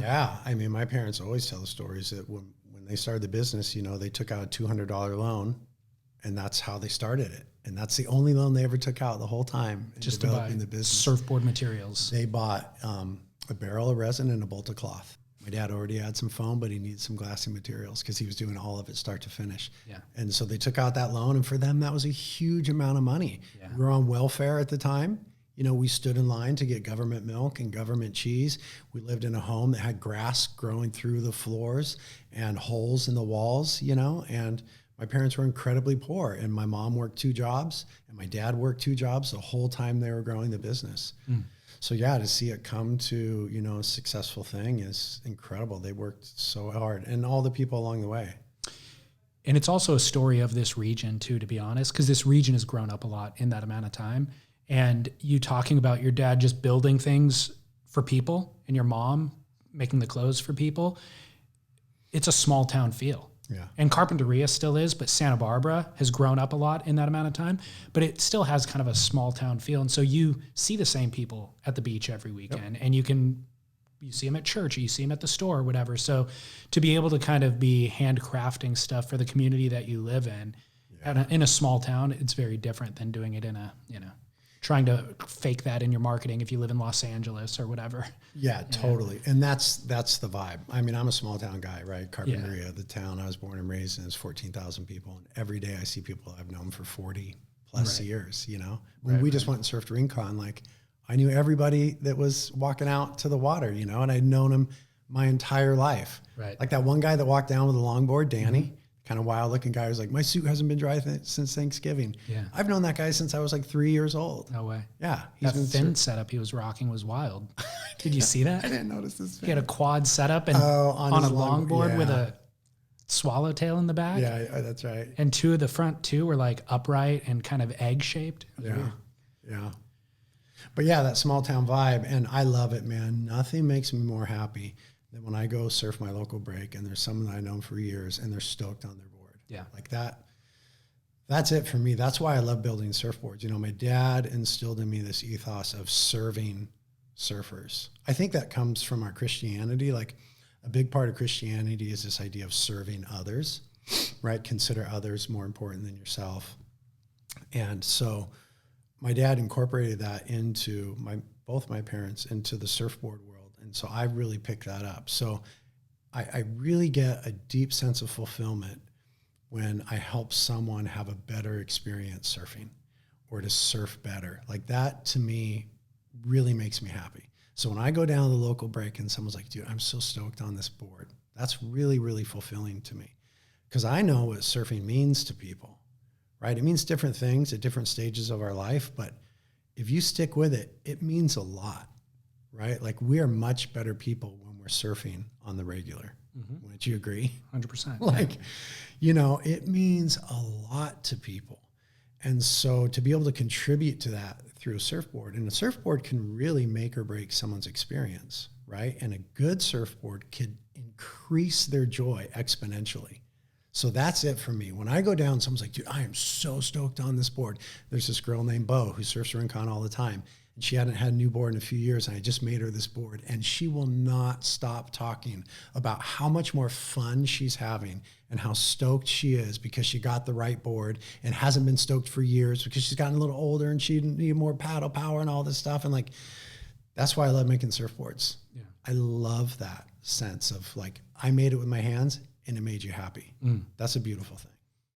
Yeah. I mean, my parents always tell the stories that when they started the business, they took out a $200 loan, and that's how they started it. And that's the only loan they ever took out the whole time in just developing the business. Surfboard materials. They bought a barrel of resin and a bolt of cloth. My dad already had some foam, but he needed some glassing materials because he was doing all of it start to finish. Yeah. And so they took out that loan, and for them, that was a huge amount of money. Yeah. We were on welfare at the time. We stood in line to get government milk and government cheese. We lived in a home that had grass growing through the floors and holes in the walls, and my parents were incredibly poor, and my mom worked 2 jobs and my dad worked 2 jobs the whole time they were growing the business. So yeah, to see it come to, a successful thing is incredible. They worked so hard, and all the people along the way. And it's also a story of this region too, to be honest, because this region has grown up a lot in that amount of time. And you talking about your dad just building things for people and your mom making the clothes for people. It's a small town feel. Yeah. And Carpinteria still is, but Santa Barbara has grown up a lot in that amount of time, but it still has kind of a small town feel. And so you see the same people at the beach every weekend, and you see them at church, or you see them at the store, or whatever. So to be able to kind of be handcrafting stuff for the community that you live in, in a small town, it's very different than doing it in a, trying to fake that in your marketing if you live in Los Angeles or whatever. Yeah, totally. And that's the vibe. I mean, I'm a small town guy, right? Carpinteria, the town I was born and raised in, is 14,000 people. And every day I see people I've known for 40 plus years, When we just went and surfed Rincon, I knew everybody that was walking out to the water, and I'd known them my entire life. Right. Like that one guy that walked down with a longboard, Danny, kind of wild looking guy, was like, my suit hasn't been dry since Thanksgiving. Yeah. I've known that guy since I was 3 years old. No way. Yeah. That fin setup he was rocking was wild. Did you see that? I didn't notice this. He had a quad setup and on a longboard with a swallowtail in the back. Yeah, that's right. And 2 of the front 2 were upright and kind of egg shaped. Yeah. But yeah, that small town vibe, and I love it, man. Nothing makes me more happy than when I go surf my local break and there's someone that I've known for years and they're stoked on their board. Yeah. Like that. That's it for me. That's why I love building surfboards. My dad instilled in me this ethos of serving surfers. I think that comes from our Christianity. A big part of Christianity is this idea of serving others, right? Consider others more important than yourself. And so my dad incorporated that into both my parents into the surfboard world. And so I really picked that up. So I really get a deep sense of fulfillment when I help someone have a better experience surfing or to surf better. That to me really makes me happy. So when I go down to the local break and someone's like, dude, I'm so stoked on this board, that's really, really fulfilling to me, because I know what surfing means to people, right? It means different things at different stages of our life, but if you stick with it, it means a lot, right? We are much better people when we're surfing on the regular. Mm-hmm. Wouldn't you agree? 100%. It means a lot to people. And so to be able to contribute to that through a surfboard, and a surfboard can really make or break someone's experience, right? And a good surfboard could increase their joy exponentially. So that's it for me. When I go down, someone's like, dude, I am so stoked on this board. There's this girl named Bo who surfs Rincon all the time. And she hadn't had a new board in a few years, and I just made her this board. And she will not stop talking about how much more fun she's having and how stoked she is because she got the right board and hasn't been stoked for years because she's gotten a little older and she needed more paddle power and all this stuff. And that's why I love making surfboards. Yeah. I love that sense of I made it with my hands and it made you happy. That's a beautiful thing.